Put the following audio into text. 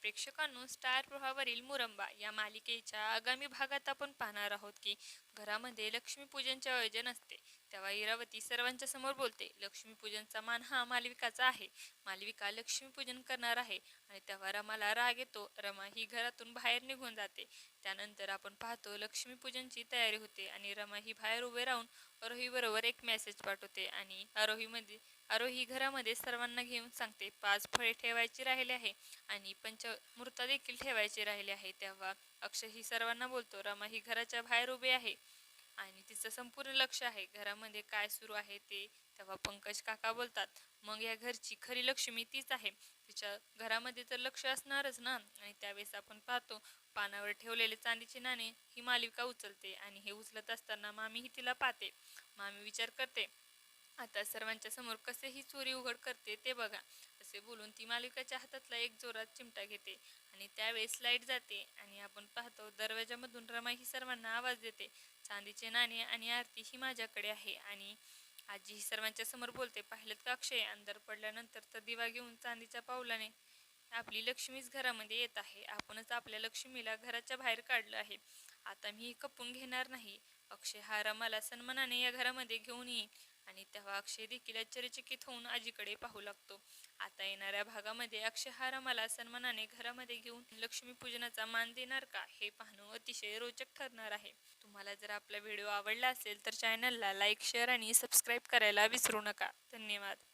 प्रेक्षकांनो, star प्रवाहावरील Muramba या मालिकेच्या आगामी भागात आपण पाहणार आहोत की घरामध्ये लक्ष्मीपूजनचे आयोजन असते. तेव्हा इरावती सर्वांच्या समोर बोलते, लक्ष्मीपूजनचा मान हा मालविकाचा आहे. मालविका लक्ष्मीपूजन करणार आहे. आणि तेव्हा रमाला राग येतो. रमा ही घरातून बाहेर निघून जाते. त्यानंतर आपण पाहतो लक्ष्मीपूजनची तयारी होते आणि रमा ही बाहेर उभे राहून आरोही बरोबर एक मेसेज पाठवते आणि आरोही घरामध्ये सर्वांना घेऊन सांगते, 5 फळे ठेवायची राहिले आहे आणि पंचामृता देखील ठेवायचे राहिले आहे. तेव्हा अक्षय ही सर्वांना बोलतो, रमा ही घराच्या बाहेर उभी आहे आणि तिचं संपूर्ण लक्ष आहे घरामध्ये काय सुरू आहे ते. तेव्हा पंकज काका बोलतात, मग या घरची खरी लक्ष्मी तीच आहे. तिच्या घरामध्ये तर लक्ष असणारच ना. आणि त्यावेळेस आपण पाहतो पानावर ठेवलेले चांदीचे नाणे ही मालविका उचलते आणि हे उचलत असताना मामी ही तिला पाहते. मामी विचार करते, आता सर्वांच्या समोर कसे ही चोरी उघड करते ते बघा. असे बोलून ती मालविकाच्या हातातला एक जोरात चिमटा घेते आणि त्यावेळेस लाईट जाते आणि आपण पाहतो दरवाजामधून रमा ही सर्वांना आवाज देते, चांदीचे नाणे आणि आरती ही माझ्याकडे आहे. आणि आजी ही सर्वांच्या समोर बोलते, पाहिलं का अक्षय, अंधार पडल्यानंतर तर दिवा घेऊन चांदीच्या पावलाने आपली लक्ष्मीच घरामध्ये येत आहे. आपणच आपल्या लक्ष्मीला घराच्या बाहेर काढलं आहे. आता मी खपून घेणार नाही. अक्षय हा रमाला सन्मानाने या घरामध्ये घेऊन येईल. आणि तेव्हा अक्षय देखील आश्चर्यचकित होऊन आजीकडे पाहू लागतो. आता येणाऱ्या भागामध्ये अक्षय हा रमाला सन्मानाने घरामध्ये घेऊन लक्ष्मीपूजनाचा मान देणार का, हे पाहणं अतिशय रोचक ठरणार आहे. तुम्हाला जर आपला व्हिडिओ आवडला असेल तर चॅनलला लाईक, शेअर आणि सबस्क्राईब करायला विसरू नका. धन्यवाद.